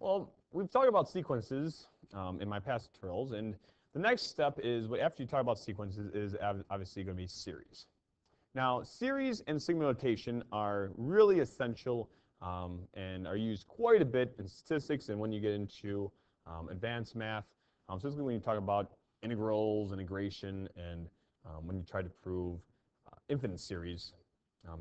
Well, we've talked about sequences in my past tutorials, and the next step is, after you talk about sequences, is obviously going to be series. Now, series and sigma notation are really essential and are used quite a bit in statistics and when you get into advanced math, specifically when you talk about integrals, integration, and when you try to prove infinite series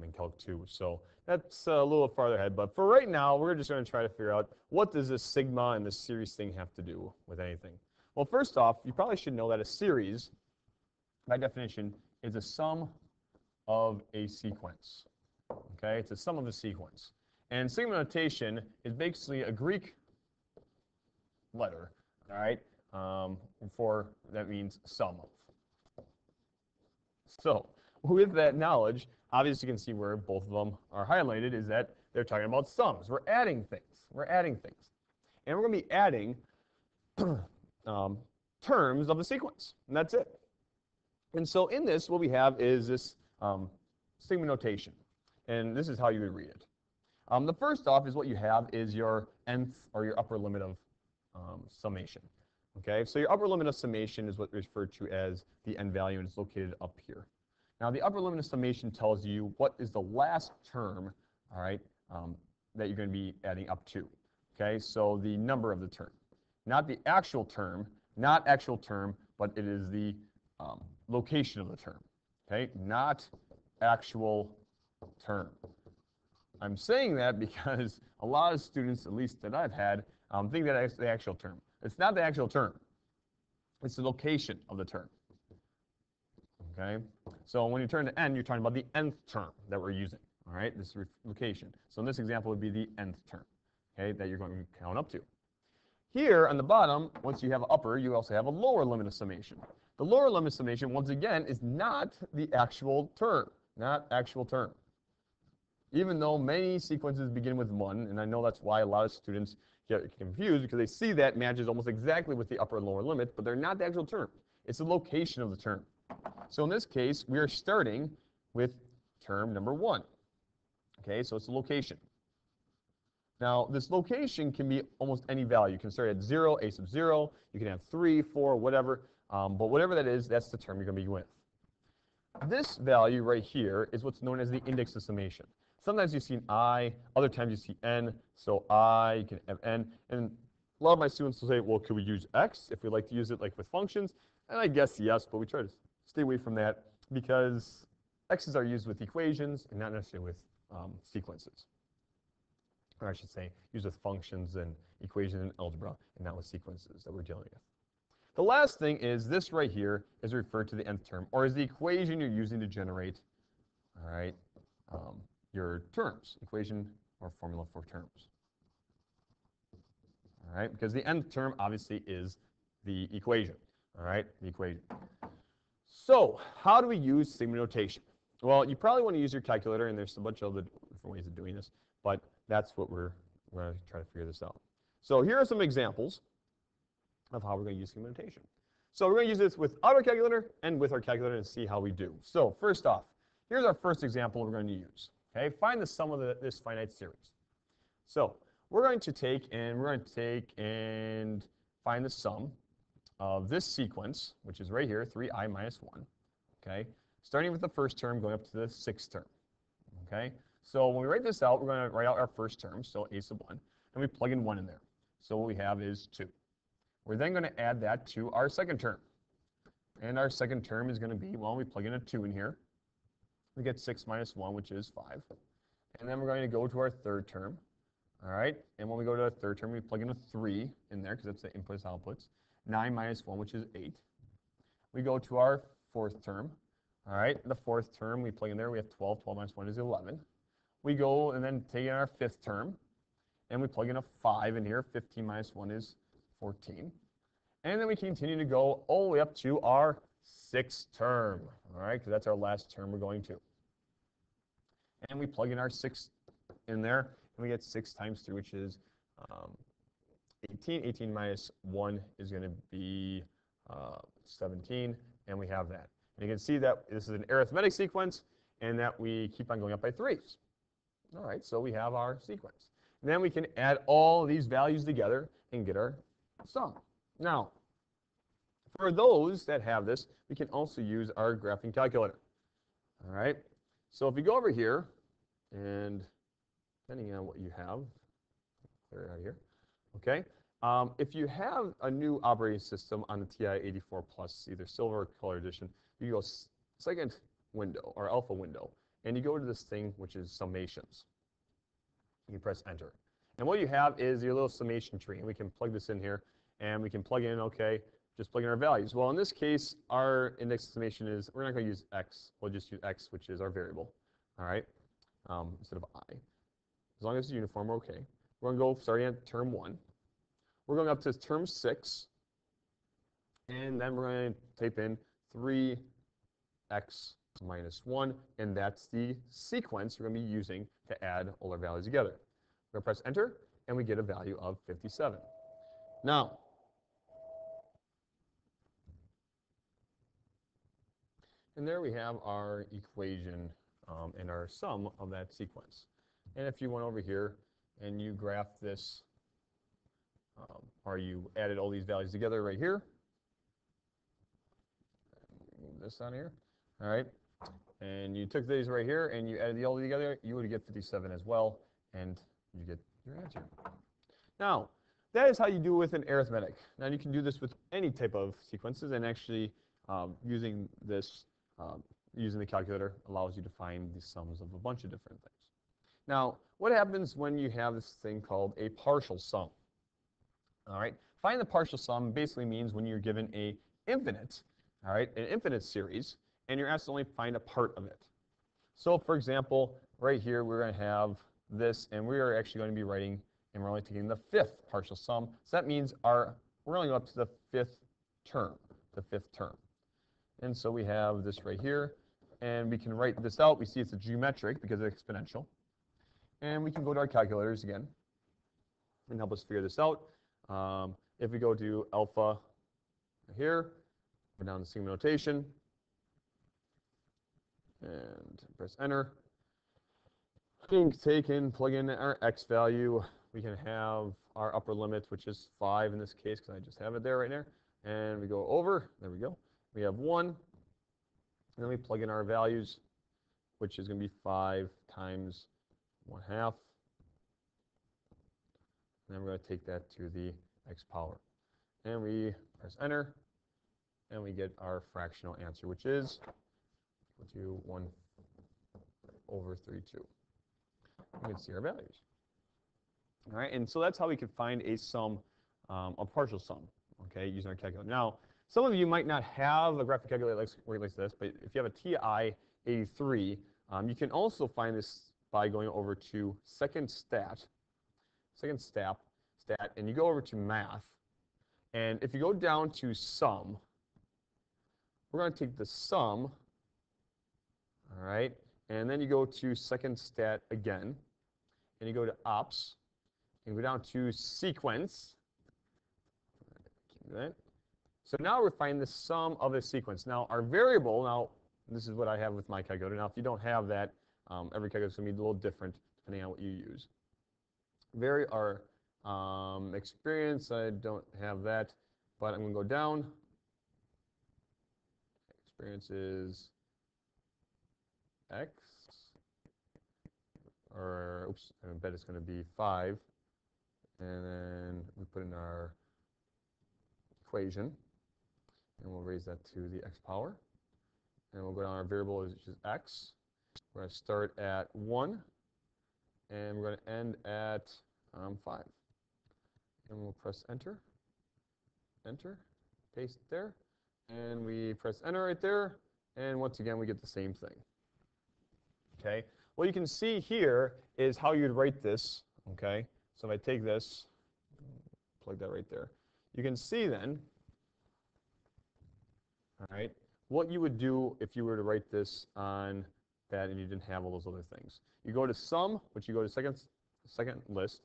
in Calc 2. So that's a little farther ahead, but for right now, we're just going to try to figure out what does this sigma and this series thing have to do with anything. Well, first off, you probably should know that a series, by definition, is a sum of a sequence. Okay, it's a sum of a sequence. And sigma notation is basically a Greek letter, all right, that means sum of. So with that knowledge, obviously you can see where both of them are highlighted is that they're talking about sums. We're adding things. We're adding things. And we're going to be adding terms of the sequence, and that's it. And so in this, what we have is this sigma notation, and this is how you would read it. The first off is what you have is your nth, or your upper limit of summation. Okay, so your upper limit of summation is what is referred to as the n value, and it's located up here. Now, the upper limit of summation tells you what is the last term, all right, that you're going to be adding up to. Okay, so the number of the term, not the actual term, not actual term, but it is the location of the term. Okay, not actual term. I'm saying that because a lot of students, at least that I've had, think that it's the actual term. It's not the actual term. It's the location of the term. Okay, so when you turn to n, you're talking about the nth term that we're using. All right, this location. So in this example, would be the nth term. Okay, that you're going to count up to. Here on the bottom, once you have an upper, you also have a lower limit of summation. The lower limit of summation, once again, is not the actual term. Not actual term. Even though many sequences begin with 1, and I know that's why a lot of students get confused because they see that matches almost exactly with the upper and lower limit, but they're not the actual term. It's the location of the term. So in this case, we are starting with term number 1. Okay, so it's the location. Now, this location can be almost any value. You can start at 0, a sub 0. You can have 3, 4, whatever. But whatever that is, that's the term you're going to begin with. This value right here is what's known as the index of summation. Sometimes you see an I, other times you see n. So I, you can have n. And a lot of my students will say, well, could we use x if we like to use it like with functions? And I guess yes, but we try to stay away from that because x's are used with equations and not necessarily with sequences. Or I should say, used with functions and equations and algebra and not with sequences that we're dealing with. The last thing is this right here is referred to the nth term, or is the equation you're using to generate, all right, your terms, equation or formula for terms. All right, because the nth term obviously is the equation, all right, the equation. So how do we use sigma notation? Well, you probably want to use your calculator, and there's a bunch of other different ways of doing this, but that's what we're going to try to figure this out. So here are some examples of how we're going to use sigma notation. So we're going to use this without our calculator and with our calculator and see how we do. So first off, here's our first example we're going to use. Okay, find the sum of this finite series. So we're going to take and find the sum of this sequence, which is right here, 3i minus 1. Okay, starting with the first term going up to the sixth term. Okay, so when we write this out, we're going to write out our first term, so a sub 1, and we plug in 1 in there. So what we have is 2. We're then going to add that to our second term. And our second term is going to be, well, we plug in a 2 in here. We get 6 minus 1, which is 5. And then we're going to go to our third term. All right, and when we go to our third term, we plug in a 3 in there because that's the inputs, outputs. 9 minus 1, which is 8. We go to our fourth term. All right, the fourth term, we plug in there. We have 12. 12 minus 1 is 11. We go and then take in our fifth term, and we plug in a 5 in here. 15 minus 1 is 14. And then we continue to go all the way up to our sixth term, all right, because that's our last term we're going to. And we plug in our 6 in there, and we get 6 times 3, which is 18. 18 minus 1 is going to be 17, and we have that. And you can see that this is an arithmetic sequence, and that we keep on going up by 3s. All right, so we have our sequence. And then we can add all these values together and get our sum. Now, for those that have this, we can also use our graphing calculator. All right? So if you go over here, and depending on what you have, clear it out here, okay? If you have a new operating system on the TI-84 Plus, either Silver or Color Edition, you go second window, or alpha window, and you go to this thing, which is summations. You press enter. And what you have is your little summation tree, and we can plug this in here, and we can plug in, okay, just plug in our values. Well, in this case, our index of summation is, we're not going to use x, we'll just use x, which is our variable, all right, instead of I. As long as it's uniform, we're okay. We're going to go starting at term 1. We're going up to term 6, and then we're going to type in 3x minus 1, and that's the sequence we're going to be using to add all our values together. We're going to press enter, and we get a value of 57. Now, and there we have our equation and our sum of that sequence. And if you went over here and you graphed this, or you added all these values together right here, move this on here, all right, and you took these right here and you added all together, you would get 57 as well, and you get your answer. Now, that is how you do it with an arithmetic. Now, you can do this with any type of sequences, and actually using this, using the calculator allows you to find the sums of a bunch of different things. Now, what happens when you have this thing called a partial sum? All right, find the partial sum basically means when you're given a infinite, all right, an infinite series, and you're asked to only find a part of it. So, for example, right here we're going to have this, and we are actually going to be writing, and we're only taking the 5th partial sum. So that means we're only going up to the 5th term, And so we have this right here, and we can write this out. We see it's a geometric because it's exponential. And we can go to our calculators again and help us figure this out. If we go to alpha here, go down to sigma notation, and press enter. We can plug in our x value. We can have our upper limit, which is 5 in this case, because I just have it there right there. And we go over. There we go. We have 1. And then we plug in our values, which is going to be 5 times 1/2. And then we're going to take that to the x power. And we press enter, and we get our fractional answer, which is equal to 1/32. You can see our values. All right, and so that's how we can find a sum, a partial sum, okay, using our calculator. Now, some of you might not have a graphic calculator like this, but if you have a TI-83, you can also find this by going over to second stat, and you go over to math. And if you go down to sum, we're going to take the sum, all right, and then you go to second stat again, and you go to ops, and go down to sequence. So now we're finding the sum of a sequence. Now, our variable, now, this is what I have with my calculator. Now, if you don't have that, every calculator is going to be a little different depending on what you use. Experience, I don't have that, but I'm going to go down. Experience is x, or oops, I bet it's going to be 5, and then we put in our equation, and we'll raise that to the x power, and we'll go down our variable, which is x. We're going to start at 1, and we're going to end at 5. And we'll press enter, paste there, and we press enter right there, and once again we get the same thing. Okay, what you can see here is how you'd write this. Okay, so if I take this, plug that right there, you can see then, all right, what you would do if you were to write this on that and you didn't have all those other things. You go to sum, which you go to second list,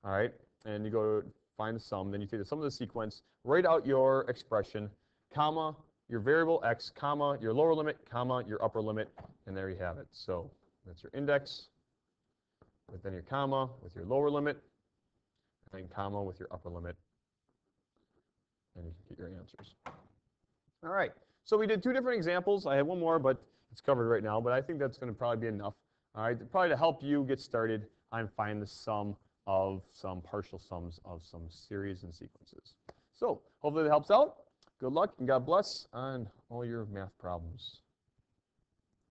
all right, and you go to find the sum, then you take the sum of the sequence, write out your expression, comma, your variable x, comma, your lower limit, comma, your upper limit, and there you have it. So that's your index with then your comma with your lower limit, and then comma with your upper limit, and you can get your answers. All right, so we did 2 different examples. I have one more, but it's covered right now, but I think that's going to probably be enough. All right, probably to help you get started on find the sum of some partial sums of some series and sequences. So hopefully that helps out. Good luck and God bless on all your math problems.